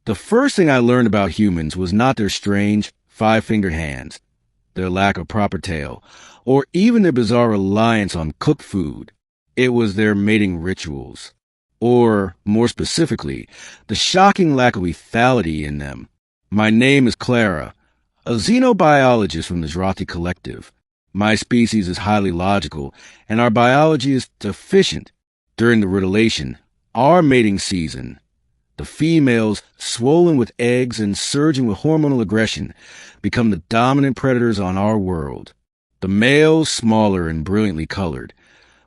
The first thing I learned about humans was not their strange, five-fingered hands, their lack of proper tail, or even their bizarre reliance on cooked food. It was their mating rituals. Or, more specifically, the shocking lack of lethality in them. My name is Clara, a xenobiologist from the Zrati Collective. My species is highly logical, and our biology is deficient. During the rutulation, our mating season, the females, swollen with eggs and surging with hormonal aggression, become the dominant predators on our world. The males, smaller and brilliantly colored,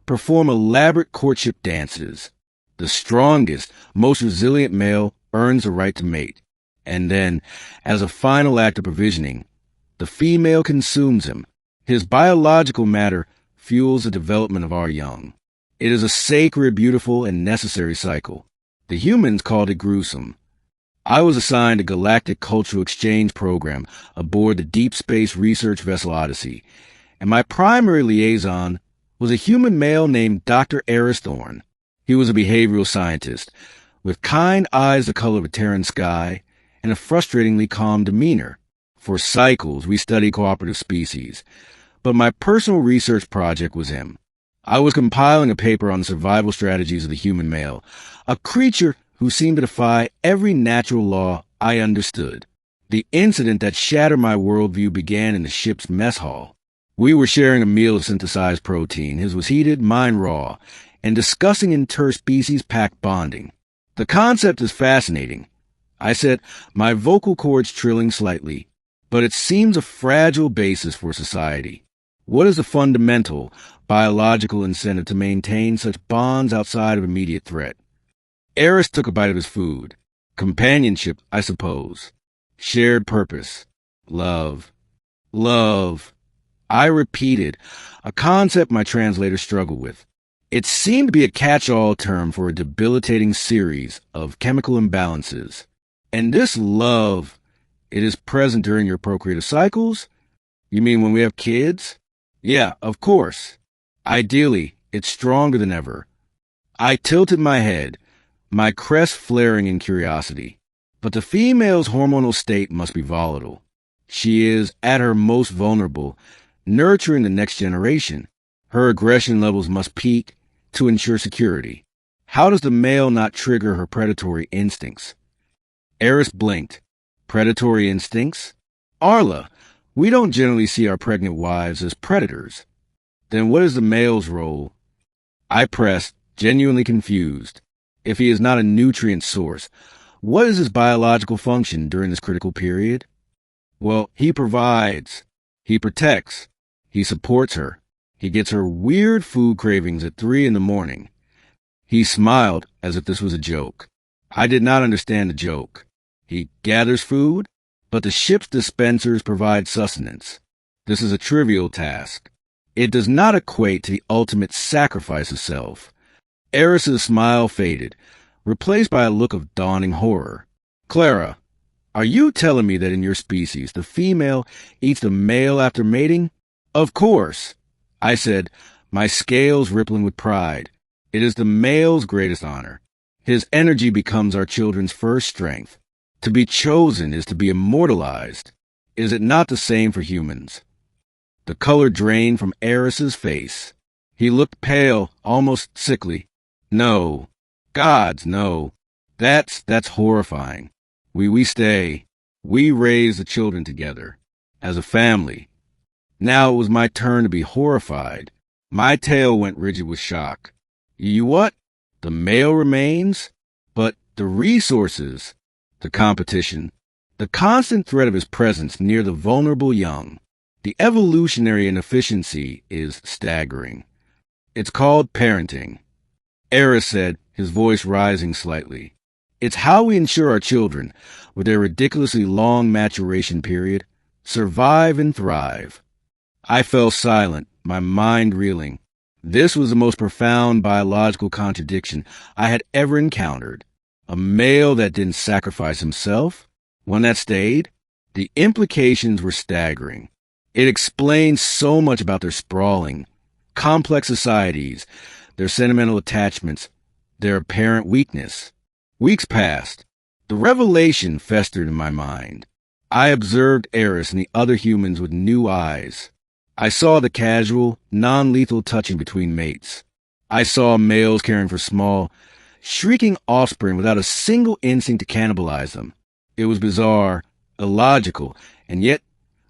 perform elaborate courtship dances. The strongest, most resilient male earns the right to mate. And then, as a final act of provisioning, the female consumes him. His biological matter fuels the development of our young. It is a sacred, beautiful, and necessary cycle. The humans called it gruesome. I was assigned a galactic cultural exchange program aboard the Deep Space Research Vessel Odyssey, and my primary liaison was a human male named Dr. Thorne. He was a behavioral scientist, with kind eyes the color of a Terran sky and a frustratingly calm demeanor. For cycles, we studied cooperative species, but my personal research project was him. I was compiling a paper on the survival strategies of the human male, a creature who seemed to defy every natural law I understood. The incident that shattered my worldview began in the ship's mess hall. We were sharing a meal of synthesized protein. His was heated, mine raw, and discussing interspecies-pact bonding. The concept is fascinating, I said, my vocal cords trilling slightly, but it seems a fragile basis for society. What is the fundamental, biological incentive to maintain such bonds outside of immediate threat? Eris took a bite of his food. Companionship, I suppose. Shared purpose. Love. Love. I repeated, a concept my translator struggled with. It seemed to be a catch-all term for a debilitating series of chemical imbalances. And this love, it is present during your procreative cycles? You mean when we have kids? Yeah, of course. Ideally, it's stronger than ever. I tilted my head, my crest flaring in curiosity. But the female's hormonal state must be volatile. She is, at her most vulnerable, nurturing the next generation. Her aggression levels must peak to ensure security. How does the male not trigger her predatory instincts? Eris blinked. Predatory instincts? Arla, we don't generally see our pregnant wives as predators. Then what is the male's role? I pressed, genuinely confused. If he is not a nutrient source, what is his biological function during this critical period? Well, he provides. He protects. He supports her. He gets her weird food cravings at 3 a.m. He smiled as if this was a joke. I did not understand the joke. He gathers food, but the ship's dispensers provide sustenance. This is a trivial task. It does not equate to the ultimate sacrifice of self. Eris's smile faded, replaced by a look of dawning horror. Clara, are you telling me that in your species the female eats the male after mating? Of course, I said, my scales rippling with pride. It is the male's greatest honor. His energy becomes our children's first strength. To be chosen is to be immortalized. Is it not the same for humans? The color drained from Eris's face. He looked pale, almost sickly. No. Gods, no. That's horrifying. We stay. We raise the children together. As a family. Now it was my turn to be horrified. My tail went rigid with shock. You what? The male remains? But the resources, the competition, the constant threat of his presence near the vulnerable young, the evolutionary inefficiency is staggering. It's called parenting. Eris said, his voice rising slightly. It's how we ensure our children, with their ridiculously long maturation period, survive and thrive. I fell silent, my mind reeling. This was the most profound biological contradiction I had ever encountered. A male that didn't sacrifice himself, one that stayed. The implications were staggering. It explained so much about their sprawling, complex societies, their sentimental attachments, their apparent weakness. Weeks passed. The revelation festered in my mind. I observed Eris and the other humans with new eyes. I saw the casual, non-lethal touching between mates. I saw males caring for small, shrieking offspring without a single instinct to cannibalize them. It was bizarre, illogical, and yet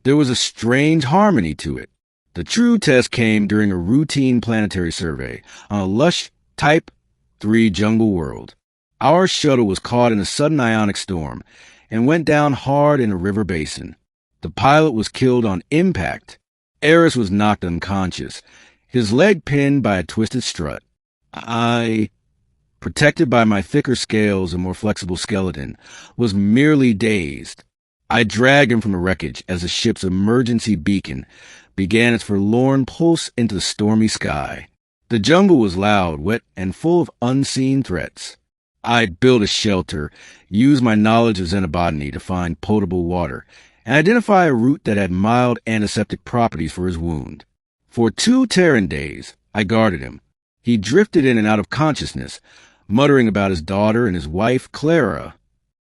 there was a strange harmony to it. The true test came during a routine planetary survey on a lush Type 3 jungle world. Our shuttle was caught in a sudden ionic storm and went down hard in a river basin. The pilot was killed on impact. Eris was knocked unconscious, his leg pinned by a twisted strut. I, protected by my thicker scales and more flexible skeleton, was merely dazed. I dragged him from the wreckage as the ship's emergency beacon began its forlorn pulse into the stormy sky. The jungle was loud, wet, and full of unseen threats. I'd built a shelter, used my knowledge of xenobotany to find potable water, and identify a route that had mild antiseptic properties for his wound. For 2 Terran days, I guarded him. He drifted in and out of consciousness, muttering about his daughter and his wife, Clara.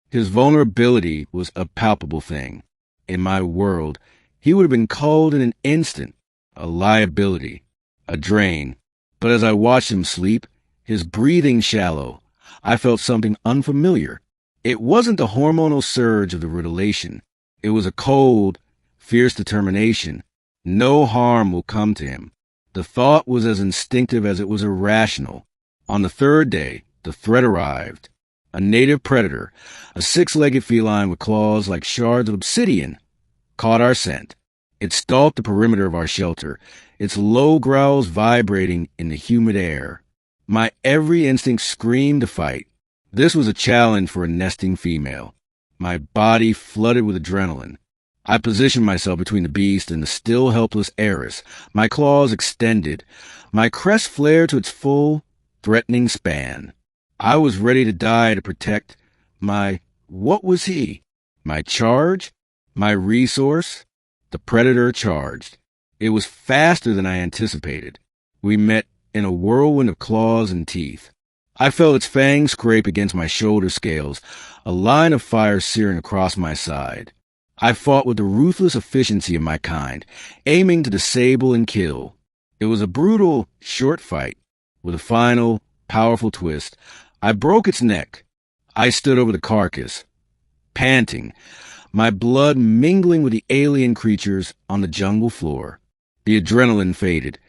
His vulnerability was a palpable thing. In my world, he would have been culled in an instant, a liability, a drain. But as I watched him sleep, his breathing shallow, I felt something unfamiliar. It wasn't the hormonal surge of the relation. It was a cold, fierce determination. No harm will come to him. The thought was as instinctive as it was irrational. On the 3rd day, the threat arrived. A native predator, a 6-legged feline with claws like shards of obsidian, caught our scent. It stalked the perimeter of our shelter, its low growls vibrating in the humid air. My every instinct screamed to fight. This was a challenge for a nesting female. My body flooded with adrenaline. I positioned myself between the beast and the still helpless Eris, my claws extended, my crest flared to its full, threatening span. I was ready to die to protect what was he? My charge? My resource? The predator charged. It was faster than I anticipated. We met in a whirlwind of claws and teeth. I felt its fangs scrape against my shoulder scales, a line of fire searing across my side. I fought with the ruthless efficiency of my kind, aiming to disable and kill. It was a brutal, short fight. With a final, powerful twist, I broke its neck. I stood over the carcass, panting, my blood mingling with the alien creatures on the jungle floor. The adrenaline faded,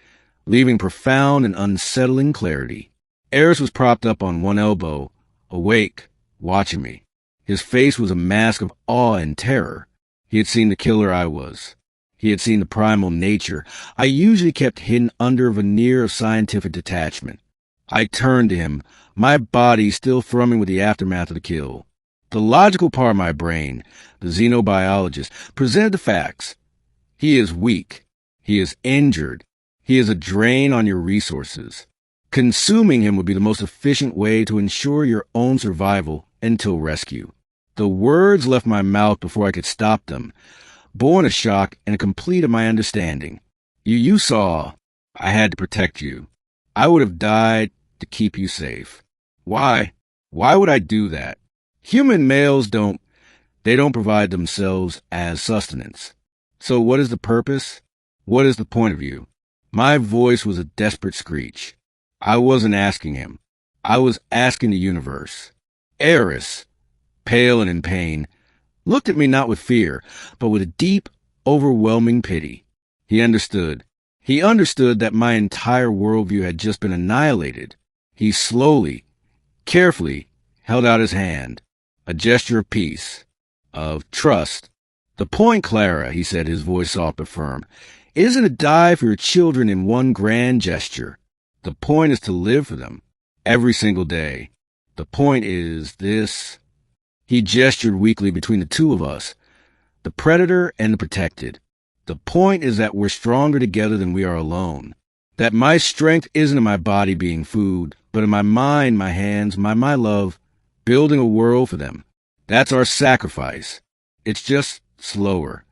leaving profound and unsettling clarity. Eris was propped up on one elbow, awake, watching me. His face was a mask of awe and terror. He had seen the killer I was. He had seen the primal nature I usually kept hidden under a veneer of scientific detachment. I turned to him, my body still thrumming with the aftermath of the kill. The logical part of my brain, the xenobiologist, presented the facts. He is weak. He is injured. He is a drain on your resources. Consuming him would be the most efficient way to ensure your own survival until rescue. The words left my mouth before I could stop them, born of shock and complete of my understanding. You saw. I had to protect you. I would have died to keep you safe. Why? Why would I do that? Human males don't provide themselves as sustenance. So what is the purpose? What is the point of you? My voice was a desperate screech. I wasn't asking him. I was asking the universe. Eris, pale and in pain, looked at me not with fear, but with a deep, overwhelming pity. He understood. He understood that my entire worldview had just been annihilated. He slowly, carefully, held out his hand, a gesture of peace, of trust. The point, Clara, he said, his voice soft but firm, isn't to die for your children in one grand gesture. The point is to live for them, every single day. The point is this. He gestured weakly between the two of us, the predator and the protected. The point is that we're stronger together than we are alone. That my strength isn't in my body being food, but in my mind, my hands, my love, building a world for them. That's our sacrifice. It's just slower.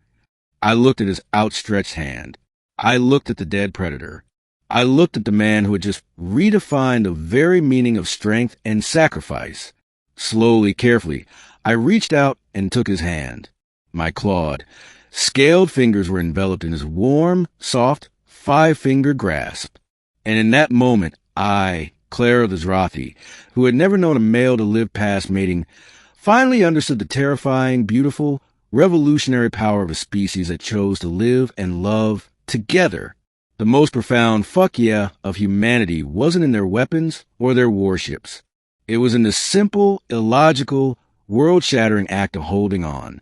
I looked at his outstretched hand. I looked at the dead predator. I looked at the man who had just redefined the very meaning of strength and sacrifice. Slowly, carefully, I reached out and took his hand. My clawed, scaled fingers were enveloped in his warm, soft, five-finger grasp. And in that moment, I, Claire of the Zrathi, who had never known a male to live past mating, finally understood the terrifying, beautiful, revolutionary power of a species that chose to live and love together. The most profound fuck yeah of humanity wasn't in their weapons or their warships. It was in the simple, illogical, world-shattering act of holding on.